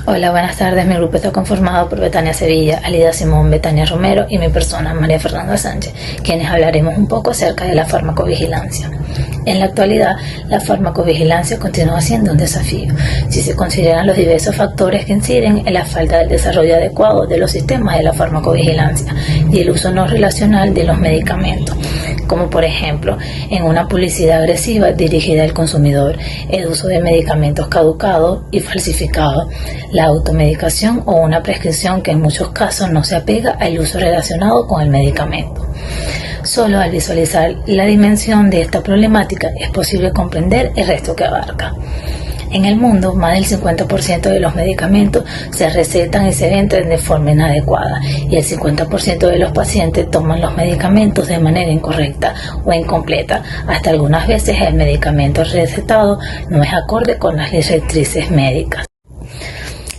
Hola, buenas tardes. Mi grupo está conformado por Betania Sevilla, Alida Simón, Betania Romero y mi persona, María Fernanda Sánchez, quienes hablaremos un poco acerca de la farmacovigilancia. En la actualidad, la farmacovigilancia continúa siendo un desafío, si se consideran los diversos factores que inciden en la falta del desarrollo adecuado de los sistemas de la farmacovigilancia y el uso no relacional de los medicamentos, como por ejemplo, en una publicidad agresiva dirigida al consumidor, el uso de medicamentos caducados y falsificados, la automedicación o una prescripción que en muchos casos no se apega al uso relacionado con el medicamento. Solo al visualizar la dimensión de esta problemática es posible comprender el resto que abarca. En el mundo, más del 50% de los medicamentos se recetan y se venden de forma inadecuada y el 50% de los pacientes toman los medicamentos de manera incorrecta o incompleta. Hasta algunas veces el medicamento recetado no es acorde con las directrices médicas.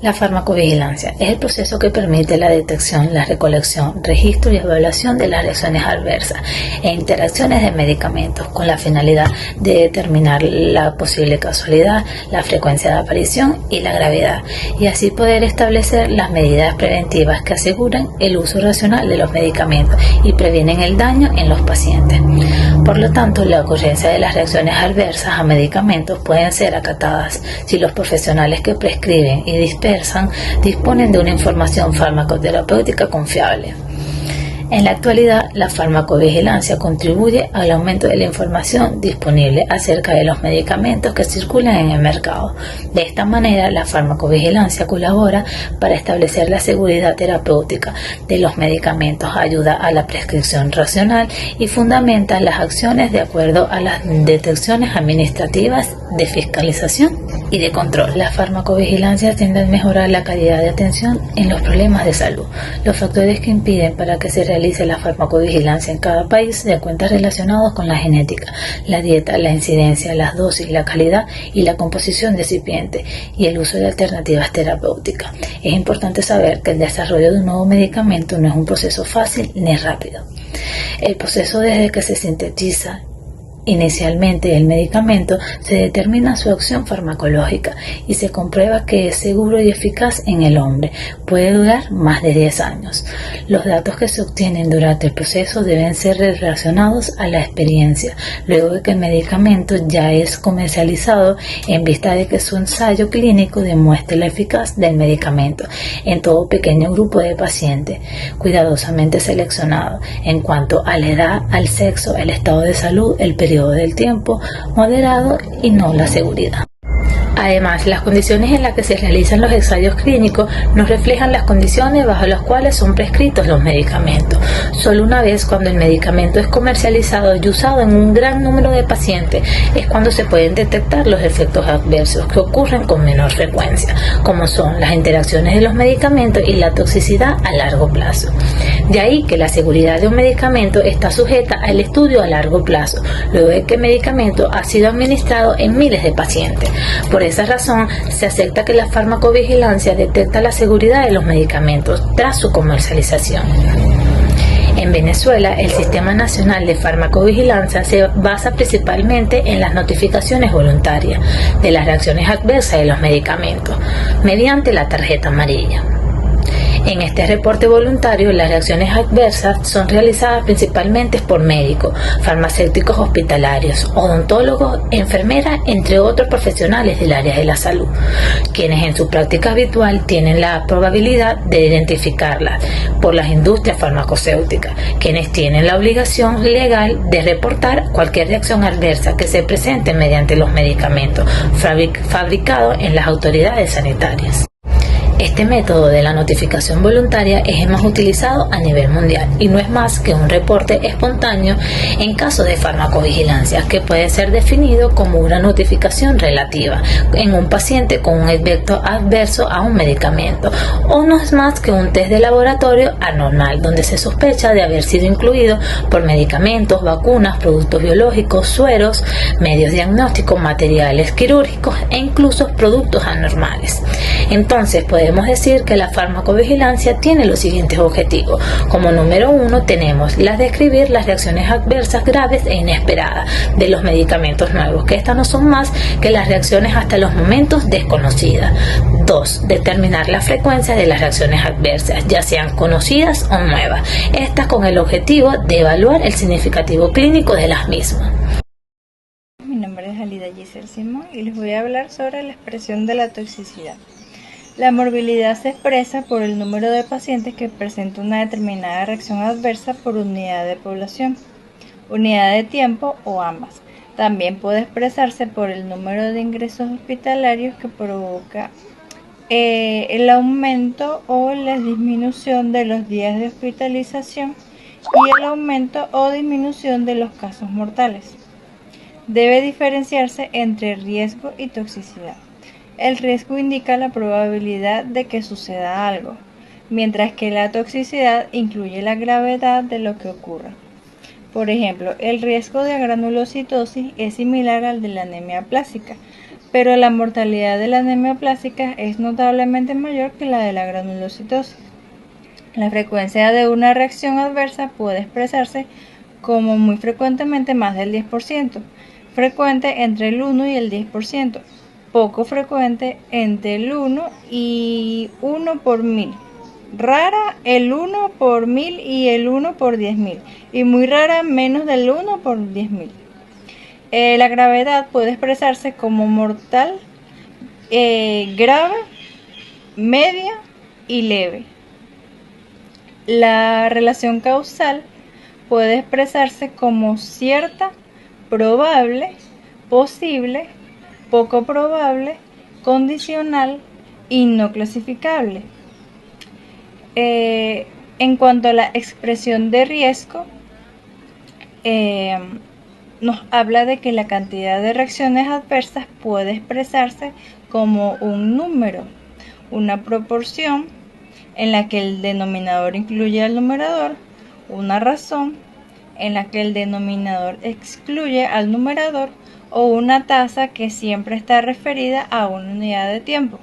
La farmacovigilancia es el proceso que permite la detección, la recolección, registro y evaluación de las reacciones adversas e interacciones de medicamentos con la finalidad de determinar la posible causalidad, la frecuencia de aparición y la gravedad, y así poder establecer las medidas preventivas que aseguran el uso racional de los medicamentos y previenen el daño en los pacientes. Por lo tanto, la ocurrencia de las reacciones adversas a medicamentos pueden ser acatadas si los profesionales que prescriben y disponen de una información farmacoterapéutica confiable. En la actualidad, la farmacovigilancia contribuye al aumento de la información disponible acerca de los medicamentos que circulan en el mercado. De esta manera, la farmacovigilancia colabora para establecer la seguridad terapéutica de los medicamentos, ayuda a la prescripción racional y fundamenta las acciones de acuerdo a las detecciones administrativas de fiscalización y de control. La farmacovigilancia tiende a mejorar la calidad de atención en los problemas de salud. Los factores que impiden para que se realice la farmacovigilancia en cada país se encuentran relacionados con la genética, la dieta, la incidencia, las dosis, la calidad y la composición de recipiente y el uso de alternativas terapéuticas. Es importante saber que el desarrollo de un nuevo medicamento no es un proceso fácil ni rápido. El proceso desde que se sintetiza inicialmente el medicamento se determina su acción farmacológica y se comprueba que es seguro y eficaz en el hombre. Puede durar más de 10 años. Los datos que se obtienen durante el proceso deben ser relacionados a la experiencia, luego de que el medicamento ya es comercializado, en vista de que su ensayo clínico demuestre la eficacia del medicamento en todo pequeño grupo de pacientes, cuidadosamente seleccionado en cuanto a la edad, al sexo, el estado de salud, el periodo del tiempo moderado y no la seguridad. Además, las condiciones en las que se realizan los ensayos clínicos no reflejan las condiciones bajo las cuales son prescritos los medicamentos. Solo una vez, cuando el medicamento es comercializado y usado en un gran número de pacientes, es cuando se pueden detectar los efectos adversos que ocurren con menor frecuencia, como son las interacciones de los medicamentos y la toxicidad a largo plazo. De ahí que la seguridad de un medicamento está sujeta al estudio a largo plazo, luego de que el medicamento ha sido administrado en miles de pacientes. Por esa razón, se acepta que la farmacovigilancia detecta la seguridad de los medicamentos tras su comercialización. En Venezuela, el Sistema Nacional de Farmacovigilancia se basa principalmente en las notificaciones voluntarias de las reacciones adversas de los medicamentos, mediante la tarjeta amarilla. En este reporte voluntario, las reacciones adversas son realizadas principalmente por médicos, farmacéuticos hospitalarios, odontólogos, enfermeras, entre otros profesionales del área de la salud, quienes en su práctica habitual tienen la probabilidad de identificarlas por las industrias farmacéuticas, quienes tienen la obligación legal de reportar cualquier reacción adversa que se presente mediante los medicamentos fabricados en las autoridades sanitarias. Este método de la notificación voluntaria es el más utilizado a nivel mundial y no es más que un reporte espontáneo en caso de farmacovigilancia, que puede ser definido como una notificación relativa en un paciente con un efecto adverso a un medicamento, o no es más que un test de laboratorio anormal donde se sospecha de haber sido incluido por medicamentos, vacunas, productos biológicos, sueros, medios diagnósticos, materiales quirúrgicos e incluso productos anormales. Entonces puede podemos decir que la farmacovigilancia tiene los siguientes objetivos. Como número 1 tenemos las de describir las reacciones adversas graves e inesperadas de los medicamentos nuevos, que estas no son más que las reacciones hasta los momentos desconocidas. 2. Determinar la frecuencia de las reacciones adversas, ya sean conocidas o nuevas, estas con el objetivo de evaluar el significativo clínico de las mismas. Mi nombre es Alida Giselle Simón y les voy a hablar sobre la expresión de la toxicidad. La morbilidad se expresa por el número de pacientes que presentan una determinada reacción adversa por unidad de población, unidad de tiempo o ambas. También puede expresarse por el número de ingresos hospitalarios que provoca el aumento o la disminución de los días de hospitalización y el aumento o disminución de los casos mortales. Debe diferenciarse entre riesgo y toxicidad. El riesgo indica la probabilidad de que suceda algo, mientras que la toxicidad incluye la gravedad de lo que ocurra. Por ejemplo, el riesgo de granulocitosis es similar al de la anemia plástica, pero la mortalidad de la anemia plástica es notablemente mayor que la de la granulocitosis. La frecuencia de una reacción adversa puede expresarse como muy frecuentemente más del 10%, frecuente entre el 1 y el 10%, poco frecuente entre el 1 y 1 por 1000, rara el 1 por 1000 y el 1 por 10.000, y muy rara menos del 1 por 10.000. La gravedad puede expresarse como mortal, grave, media y leve. La relación causal puede expresarse como cierta, probable, posible, poco probable, condicional y no clasificable. En cuanto a la expresión de riesgo, nos habla de que la cantidad de reacciones adversas puede expresarse como un número, una proporción en la que el denominador incluye al numerador, una razón en la que el denominador excluye al numerador, o una tasa que siempre está referida a una unidad de tiempo.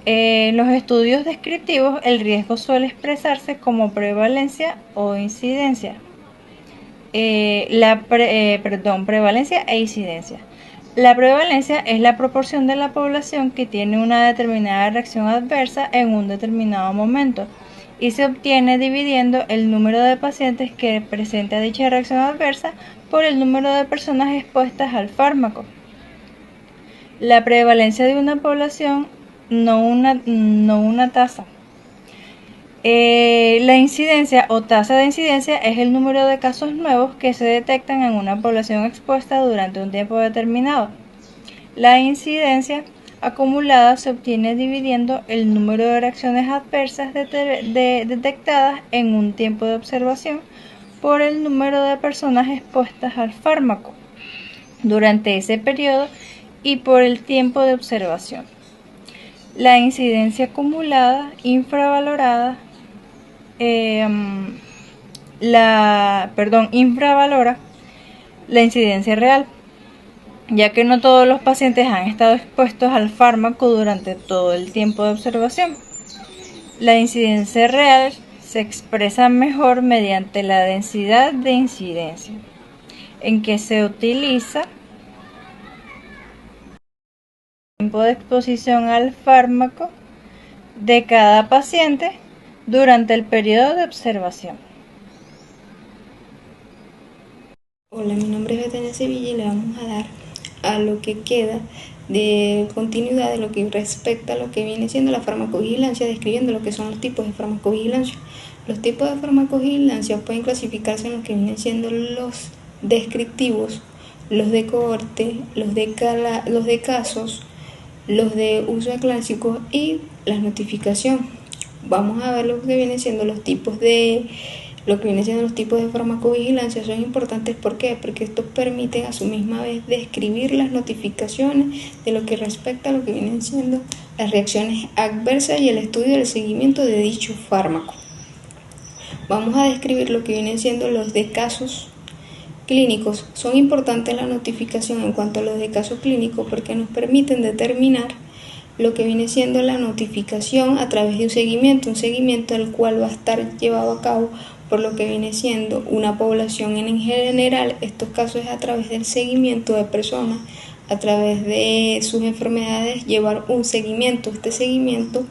En los estudios descriptivos, el riesgo suele expresarse como prevalencia o incidencia. Prevalencia e incidencia. La prevalencia es la proporción de la población que tiene una determinada reacción adversa en un determinado momento y se obtiene dividiendo el número de pacientes que presenta dicha reacción adversa por el número de personas expuestas al fármaco. La prevalencia de una población, no una tasa. La incidencia o tasa de incidencia es el número de casos nuevos que se detectan en una población expuesta durante un tiempo determinado. La incidencia acumulada se obtiene dividiendo el número de reacciones adversas detectadas en un tiempo de observación por el número de personas expuestas al fármaco durante ese periodo y por el tiempo de observación. La incidencia acumulada infravalora la incidencia real, ya que no todos los pacientes han estado expuestos al fármaco durante todo el tiempo de observación. La incidencia real se expresa mejor mediante la densidad de incidencia, en que se utiliza el tiempo de exposición al fármaco de cada paciente durante el periodo de observación. Hola, mi nombre es Betania Sevilla y le vamos a dar a lo que queda de continuidad de lo que respecta a lo que viene siendo la farmacovigilancia, describiendo lo que son los tipos de farmacovigilancia. Los tipos de farmacovigilancia pueden clasificarse en lo que vienen siendo los descriptivos, los de cohorte, los de casos, los de uso clásico y la notificación. Vamos a ver lo que vienen siendo los tipos de farmacovigilancia. Son importantes. ¿Por qué? Porque estos permiten a su misma vez describir las notificaciones de lo que respecta a lo que vienen siendo las reacciones adversas y el estudio del seguimiento de dicho fármaco. Vamos a describir lo que vienen siendo los de casos clínicos. Son importantes la notificación en cuanto a los de casos clínicos porque nos permiten determinar lo que viene siendo la notificación a través de un seguimiento al cual va a estar llevado a cabo por lo que viene siendo una población en general. Estos casos es a través del seguimiento de personas, a través de sus enfermedades, llevar un seguimiento. Este seguimiento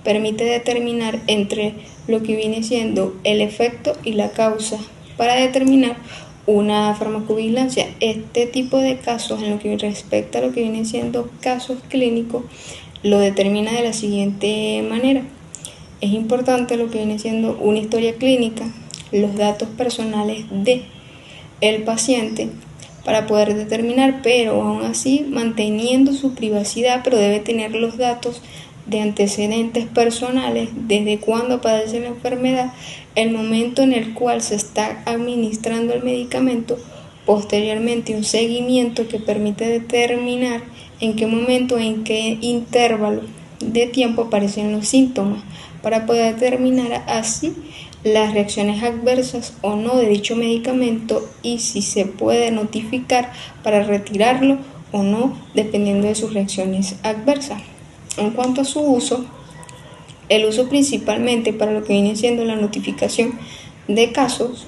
permite determinar entre lo que viene siendo el efecto y la causa para determinar una farmacovigilancia. Este tipo de casos, en lo que respecta a lo que viene siendo casos clínicos, lo determina de la siguiente manera. Es importante lo que viene siendo una historia clínica, los datos personales de el paciente para poder determinar, pero aún así manteniendo su privacidad, pero debe tener los datos de antecedentes personales, desde cuándo padece la enfermedad, el momento en el cual se está administrando el medicamento, posteriormente un seguimiento que permite determinar en qué momento, en qué intervalo de tiempo aparecen los síntomas, para poder determinar así las reacciones adversas o no de dicho medicamento y si se puede notificar para retirarlo o no, dependiendo de sus reacciones adversas. En cuanto a su uso, el uso principalmente para lo que viene siendo la notificación de casos,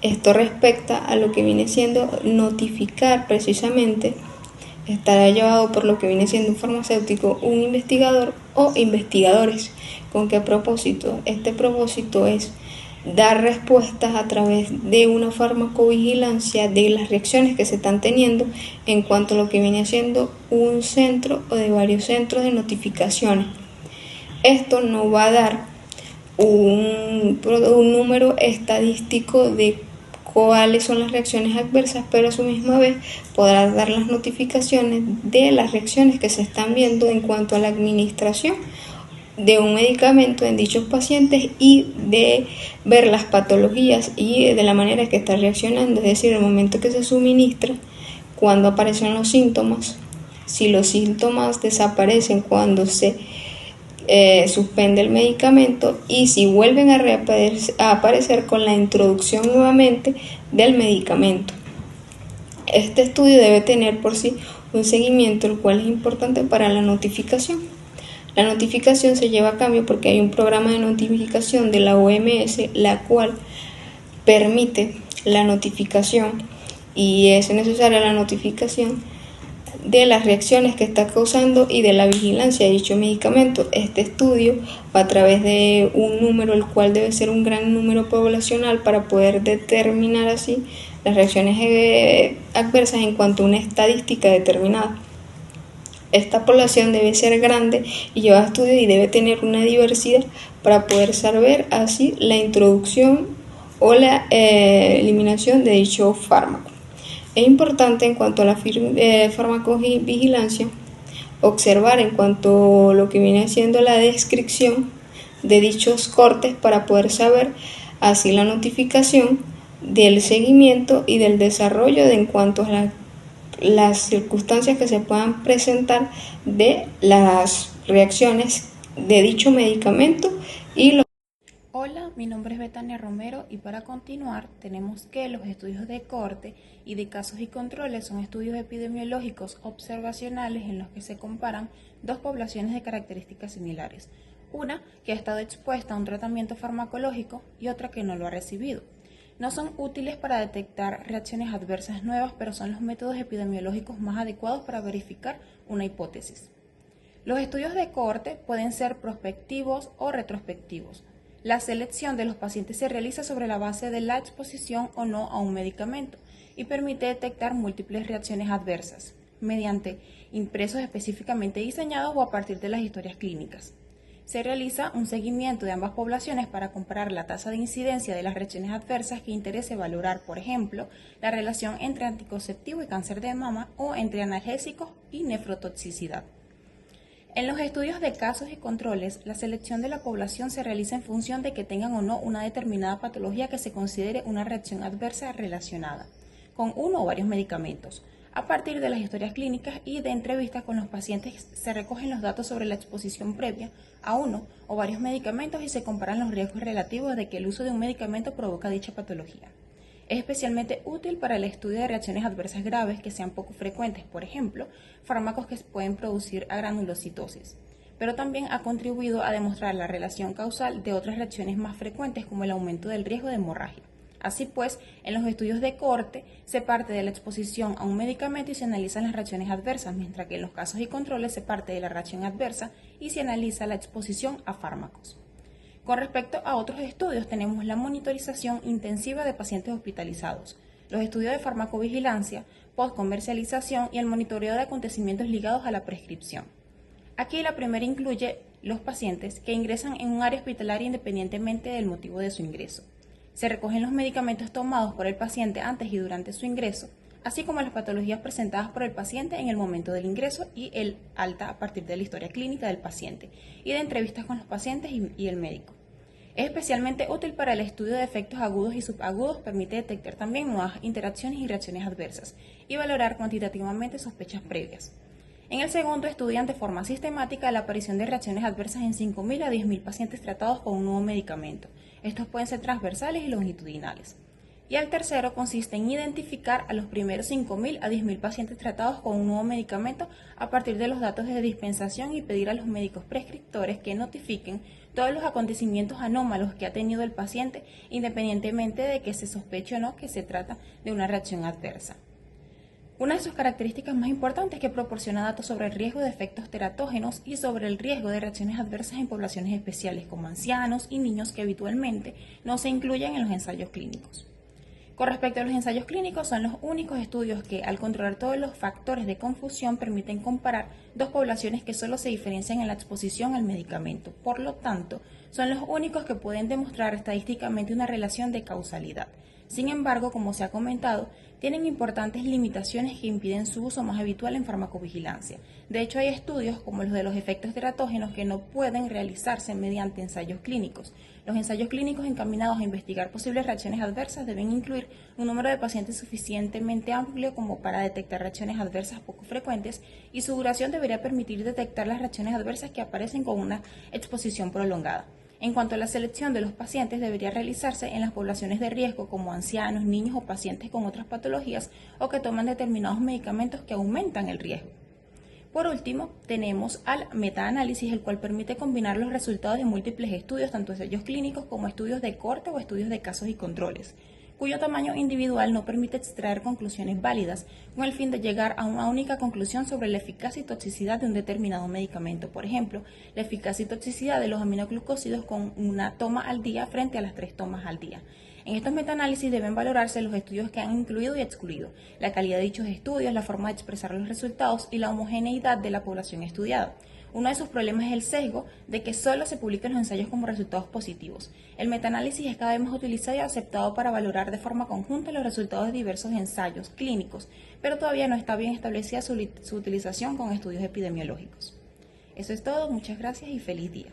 esto respecta a lo que viene siendo notificar precisamente, estará llevado por lo que viene siendo un farmacéutico, un investigador o investigadores. ¿Con qué propósito? Este propósito es dar respuestas a través de una farmacovigilancia de las reacciones que se están teniendo en cuanto a lo que viene siendo un centro o de varios centros de notificaciones. Esto no va a dar un número estadístico de cuáles son las reacciones adversas, pero a su misma vez podrá dar las notificaciones de las reacciones que se están viendo en cuanto a la administración de un medicamento en dichos pacientes y de ver las patologías y de la manera que está reaccionando, es decir, el momento que se suministra, cuando aparecen los síntomas, si los síntomas desaparecen cuando se suspende el medicamento y si vuelven a aparecer con la introducción nuevamente del medicamento. Este estudio debe tener por sí un seguimiento, el cual es importante para la notificación. La notificación se lleva a cabo porque hay un programa de notificación de la OMS, la cual permite la notificación y es necesaria la notificación de las reacciones que está causando y de la vigilancia de dicho medicamento. Este estudio va a través de un número, el cual debe ser un gran número poblacional para poder determinar así las reacciones adversas en cuanto a una estadística determinada. Esta población debe ser grande y llevar estudios y debe tener una diversidad para poder saber así la introducción o la eliminación de dicho fármaco. Es importante en cuanto a la farmacovigilancia observar en cuanto a lo que viene siendo la descripción de dichos cortes para poder saber así la notificación del seguimiento y del desarrollo en cuanto a las circunstancias que se puedan presentar de las reacciones de dicho medicamento y lo. Hola, mi nombre es Betania Romero y para continuar tenemos que los estudios de cohorte y de casos y controles son estudios epidemiológicos observacionales en los que se comparan dos poblaciones de características similares, una que ha estado expuesta a un tratamiento farmacológico y otra que no lo ha recibido. No son útiles para detectar reacciones adversas nuevas, pero son los métodos epidemiológicos más adecuados para verificar una hipótesis. Los estudios de cohorte pueden ser prospectivos o retrospectivos. La selección de los pacientes se realiza sobre la base de la exposición o no a un medicamento y permite detectar múltiples reacciones adversas mediante impresos específicamente diseñados o a partir de las historias clínicas. Se realiza un seguimiento de ambas poblaciones para comparar la tasa de incidencia de las reacciones adversas que interese valorar, por ejemplo, la relación entre anticonceptivo y cáncer de mama o entre analgésicos y nefrotoxicidad. En los estudios de casos y controles, la selección de la población se realiza en función de que tengan o no una determinada patología que se considere una reacción adversa relacionada con uno o varios medicamentos. A partir de las historias clínicas y de entrevistas con los pacientes se recogen los datos sobre la exposición previa a uno o varios medicamentos y se comparan los riesgos relativos de que el uso de un medicamento provoca dicha patología. Es especialmente útil para el estudio de reacciones adversas graves que sean poco frecuentes, por ejemplo, fármacos que pueden producir agranulocitosis. pero también ha contribuido a demostrar la relación causal de otras reacciones más frecuentes como el aumento del riesgo de hemorragia. Así pues, en los estudios de corte se parte de la exposición a un medicamento y se analizan las reacciones adversas, mientras que en los casos y controles se parte de la reacción adversa y se analiza la exposición a fármacos. Con respecto a otros estudios, tenemos la monitorización intensiva de pacientes hospitalizados, los estudios de farmacovigilancia, postcomercialización y el monitoreo de acontecimientos ligados a la prescripción. Aquí la primera incluye los pacientes que ingresan en un área hospitalaria independientemente del motivo de su ingreso. Se recogen los medicamentos tomados por el paciente antes y durante su ingreso, así como las patologías presentadas por el paciente en el momento del ingreso y el alta a partir de la historia clínica del paciente y de entrevistas con los pacientes y el médico. Es especialmente útil para el estudio de efectos agudos y subagudos, permite detectar también nuevas interacciones y reacciones adversas y valorar cuantitativamente sospechas previas. En el segundo, estudian de forma sistemática la aparición de reacciones adversas en 5.000 a 10.000 pacientes tratados con un nuevo medicamento. Estos pueden ser transversales y longitudinales. Y el tercero consiste en identificar a los primeros 5.000 a 10.000 pacientes tratados con un nuevo medicamento a partir de los datos de dispensación y pedir a los médicos prescriptores que notifiquen todos los acontecimientos anómalos que ha tenido el paciente, independientemente de que se sospeche o no que se trata de una reacción adversa. Una de sus características más importantes es que proporciona datos sobre el riesgo de efectos teratógenos y sobre el riesgo de reacciones adversas en poblaciones especiales como ancianos y niños que habitualmente no se incluyen en los ensayos clínicos. Con respecto a los ensayos clínicos, son los únicos estudios que, al controlar todos los factores de confusión, permiten comparar dos poblaciones que solo se diferencian en la exposición al medicamento. Por lo tanto, son los únicos que pueden demostrar estadísticamente una relación de causalidad. Sin embargo, como se ha comentado, tienen importantes limitaciones que impiden su uso más habitual en farmacovigilancia. De hecho, hay estudios como los de los efectos teratógenos que no pueden realizarse mediante ensayos clínicos. Los ensayos clínicos encaminados a investigar posibles reacciones adversas deben incluir un número de pacientes suficientemente amplio como para detectar reacciones adversas poco frecuentes y su duración debería permitir detectar las reacciones adversas que aparecen con una exposición prolongada. En cuanto a la selección de los pacientes, debería realizarse en las poblaciones de riesgo como ancianos, niños o pacientes con otras patologías o que toman determinados medicamentos que aumentan el riesgo. Por último, tenemos al metaanálisis, el cual permite combinar los resultados de múltiples estudios, tanto ensayos clínicos como estudios de corte o estudios de casos y controles, cuyo tamaño individual no permite extraer conclusiones válidas, con el fin de llegar a una única conclusión sobre la eficacia y toxicidad de un determinado medicamento. Por ejemplo, la eficacia y toxicidad de los aminoglucósidos con una toma al día frente a las 3 tomas al día. En estos metaanálisis deben valorarse los estudios que han incluido y excluido, la calidad de dichos estudios, la forma de expresar los resultados y la homogeneidad de la población estudiada. Uno de sus problemas es el sesgo de que solo se publican los ensayos como resultados positivos. El metaanálisis es cada vez más utilizado y aceptado para valorar de forma conjunta los resultados de diversos ensayos clínicos, pero todavía no está bien establecida su utilización con estudios epidemiológicos. Eso es todo, muchas gracias y feliz día.